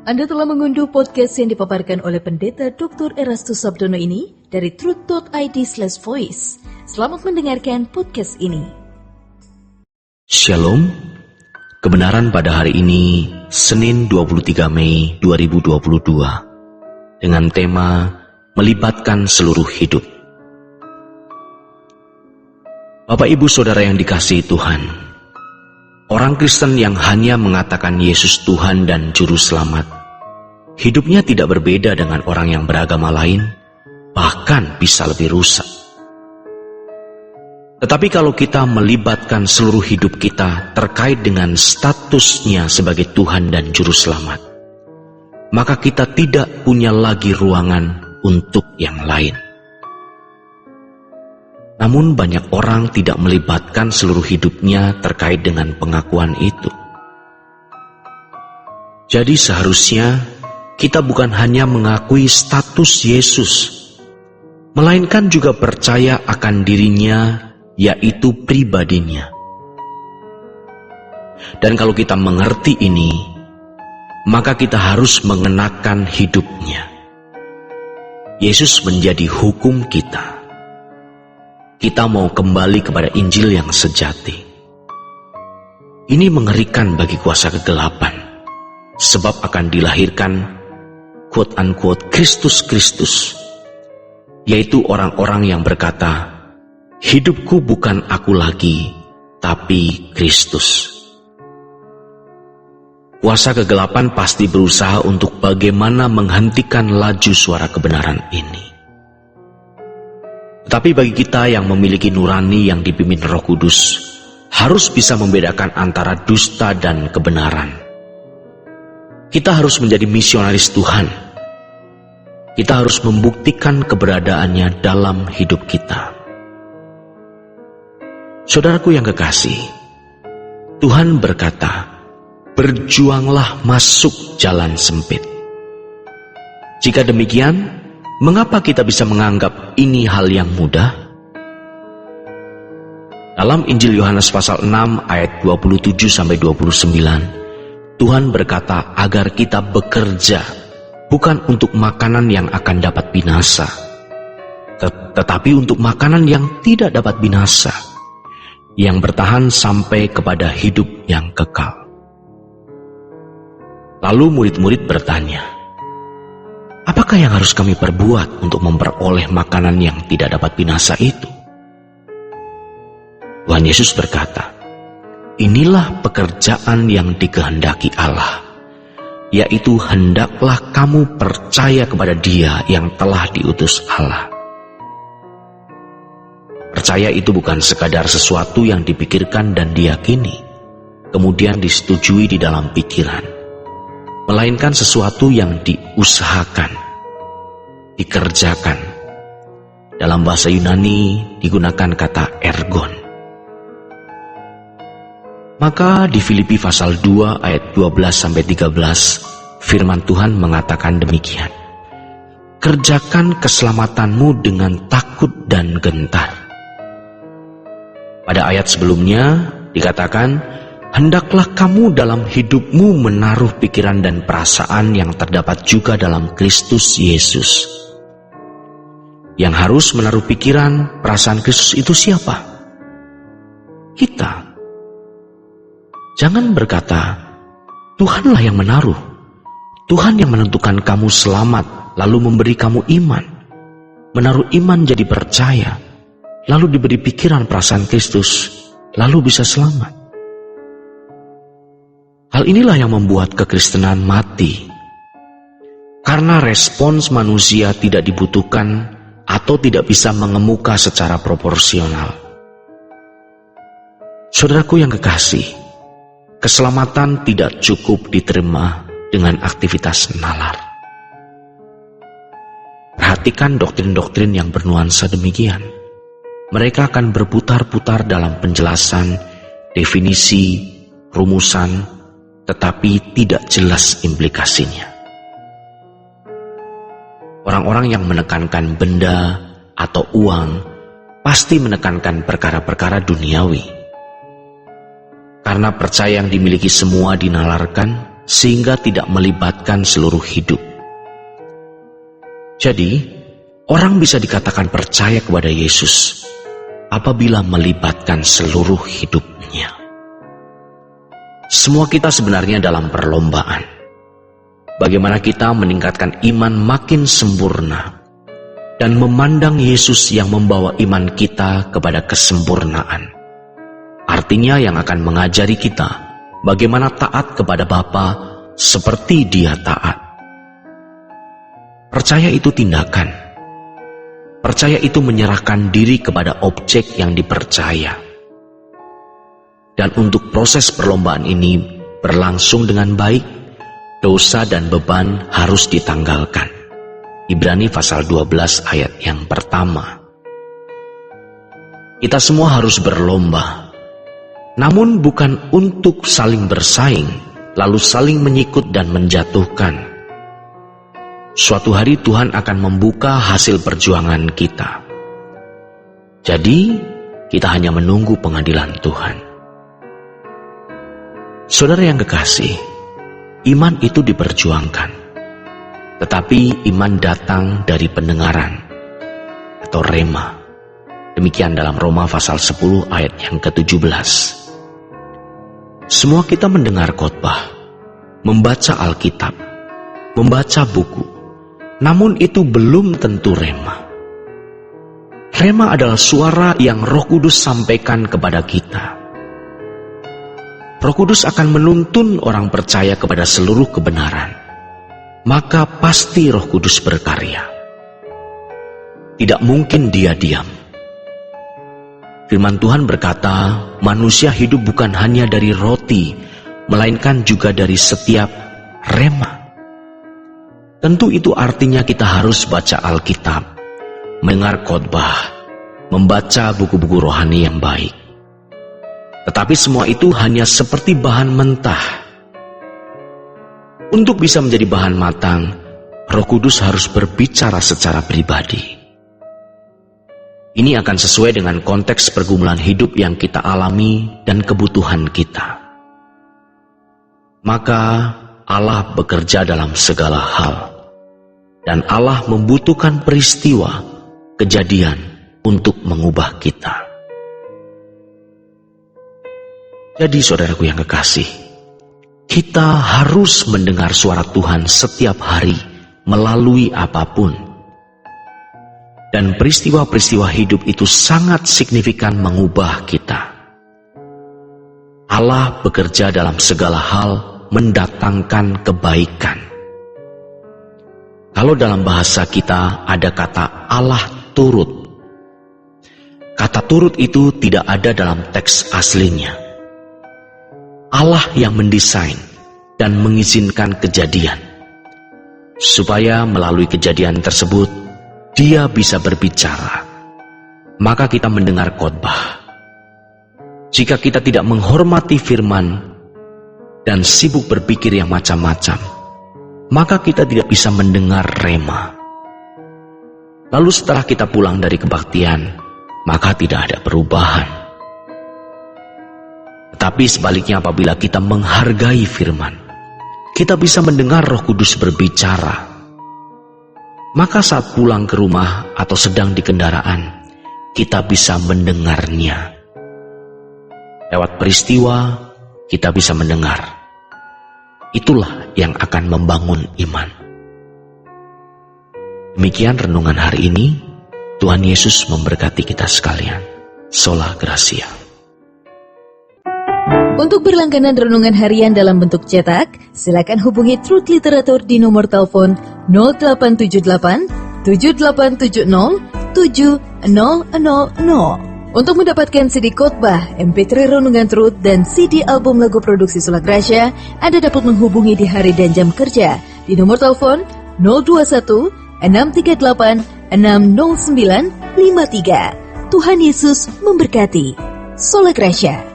Anda telah mengunduh podcast yang dipaparkan oleh Pendeta Dr. Erastus Sabdono ini dari truth.id/voice. Selamat mendengarkan podcast ini. Shalom, kebenaran pada hari ini, Senin 23 Mei 2022, dengan tema melibatkan seluruh hidup. Bapak Ibu Saudara yang dikasihi Tuhan, orang Kristen yang hanya mengatakan Yesus Tuhan dan Juru Selamat, hidupnya tidak berbeda dengan orang yang beragama lain, bahkan bisa lebih rusak. Tetapi kalau kita melibatkan seluruh hidup kita terkait dengan statusnya sebagai Tuhan dan Juru Selamat, maka kita tidak punya lagi ruangan untuk yang lain. Namun banyak orang tidak melibatkan seluruh hidupnya terkait dengan pengakuan itu. Jadi seharusnya kita bukan hanya mengakui status Yesus, melainkan juga percaya akan dirinya, yaitu pribadinya. Dan kalau kita mengerti ini, maka kita harus mengenakan hidupnya. Yesus menjadi hukum kita. Kita mau kembali kepada Injil yang sejati. Ini mengerikan bagi kuasa kegelapan, sebab akan dilahirkan quote-unquote Kristus, yaitu orang-orang yang berkata, hidupku bukan aku lagi, tapi Kristus. Kuasa kegelapan pasti berusaha untuk bagaimana menghentikan laju suara kebenaran ini. Tetapi bagi kita yang memiliki nurani yang dipimpin Roh Kudus, harus bisa membedakan antara dusta dan kebenaran. Kita harus menjadi misionaris Tuhan. Kita harus membuktikan keberadaannya dalam hidup kita. Saudaraku yang kekasih, Tuhan berkata, berjuanglah masuk jalan sempit. Jika demikian, mengapa kita bisa menganggap ini hal yang mudah? Dalam Injil Yohanes pasal 6 ayat 27-29, Tuhan berkata agar kita bekerja, bukan untuk makanan yang akan dapat binasa, tetapi untuk makanan yang tidak dapat binasa, yang bertahan sampai kepada hidup yang kekal. Lalu murid-murid bertanya, apakah yang harus kami perbuat untuk memperoleh makanan yang tidak dapat binasa itu? Tuhan Yesus berkata, inilah pekerjaan yang dikehendaki Allah, yaitu hendaklah kamu percaya kepada Dia yang telah diutus Allah. Percaya itu bukan sekadar sesuatu yang dipikirkan dan diyakini, kemudian disetujui di dalam pikiran, melainkan sesuatu yang diusahakan, dikerjakan. Dalam bahasa Yunani digunakan kata ergon. Maka di Filipi pasal 2 ayat 12-13, firman Tuhan mengatakan demikian. Kerjakan keselamatanmu dengan takut dan gentar. Pada ayat sebelumnya dikatakan, hendaklah kamu dalam hidupmu menaruh pikiran dan perasaan yang terdapat juga dalam Kristus Yesus. Yang harus menaruh pikiran, perasaan Kristus itu siapa? Kita. Jangan berkata, Tuhanlah yang menaruh. Tuhan yang menentukan kamu selamat, lalu memberi kamu iman. Menaruh iman jadi percaya, lalu diberi pikiran perasaan Kristus, lalu bisa selamat. Hal inilah yang membuat kekristenan mati. Karena respons manusia tidak dibutuhkan atau tidak bisa mengemuka secara proporsional. Saudaraku yang kekasih, keselamatan tidak cukup diterima dengan aktivitas nalar. Perhatikan doktrin-doktrin yang bernuansa demikian. Mereka akan berputar-putar dalam penjelasan, definisi, rumusan, tetapi tidak jelas implikasinya. Orang-orang yang menekankan benda atau uang pasti menekankan perkara-perkara duniawi. Karena percaya yang dimiliki semua dinalarkan, sehingga tidak melibatkan seluruh hidup. Jadi, orang bisa dikatakan percaya kepada Yesus apabila melibatkan seluruh hidupnya. Semua kita sebenarnya dalam perlombaan. Bagaimana kita meningkatkan iman makin sempurna dan memandang Yesus yang membawa iman kita kepada kesempurnaan. Artinya yang akan mengajari kita bagaimana taat kepada Bapa seperti Dia taat. Percaya itu tindakan. Percaya itu menyerahkan diri kepada objek yang dipercaya. Dan untuk proses perlombaan ini berlangsung dengan baik, dosa dan beban harus ditanggalkan. Ibrani pasal 12 ayat yang pertama. Kita semua harus berlomba, namun bukan untuk saling bersaing, lalu saling menyikut dan menjatuhkan. Suatu hari Tuhan akan membuka hasil perjuangan kita. Jadi, kita hanya menunggu pengadilan Tuhan. Saudara yang kekasih, iman itu diperjuangkan. Tetapi iman datang dari pendengaran atau rema. Demikian dalam Roma pasal 10 ayat yang ke-17. Semua kita mendengar khotbah, membaca Alkitab, membaca buku, namun itu belum tentu rema. Rema adalah suara yang Roh Kudus sampaikan kepada kita. Roh Kudus akan menuntun orang percaya kepada seluruh kebenaran. Maka pasti Roh Kudus berkarya. Tidak mungkin Dia diam. Firman Tuhan berkata, manusia hidup bukan hanya dari roti, melainkan juga dari setiap rema. Tentu itu artinya kita harus baca Alkitab, mendengar khotbah, membaca buku-buku rohani yang baik. Tetapi semua itu hanya seperti bahan mentah. Untuk bisa menjadi bahan matang, Roh Kudus harus berbicara secara pribadi. Ini akan sesuai dengan konteks pergumulan hidup yang kita alami dan kebutuhan kita. Maka Allah bekerja dalam segala hal. Dan Allah membutuhkan peristiwa, kejadian untuk mengubah kita. Jadi saudaraku yang kekasih, kita harus mendengar suara Tuhan setiap hari melalui apapun. Dan peristiwa-peristiwa hidup itu sangat signifikan mengubah kita. Allah bekerja dalam segala hal mendatangkan kebaikan. Kalau dalam bahasa kita ada kata Allah turut. Kata turut itu tidak ada dalam teks aslinya. Allah yang mendesain dan mengizinkan kejadian, supaya melalui kejadian tersebut, Dia bisa berbicara. Maka kita mendengar khotbah. Jika kita tidak menghormati firman dan sibuk berpikir yang macam-macam, maka kita tidak bisa mendengar rema. Lalu setelah kita pulang dari kebaktian, maka tidak ada perubahan. Tetapi sebaliknya apabila kita menghargai firman, kita bisa mendengar Roh Kudus berbicara. Maka saat pulang ke rumah atau sedang di kendaraan, kita bisa mendengarnya. Lewat peristiwa, kita bisa mendengar. Itulah yang akan membangun iman. Demikian renungan hari ini. Tuhan Yesus memberkati kita sekalian. Sola Gracia. Untuk berlangganan renungan harian dalam bentuk cetak, silakan hubungi Truth Literatur di nomor telepon 0878 7870 7000. Untuk mendapatkan CD khotbah, MP3 renungan Truth, dan CD album lagu produksi Sola Gracia, Anda dapat menghubungi di hari dan jam kerja di nomor telepon 021 638 60953. Tuhan Yesus memberkati. Sola Gracia.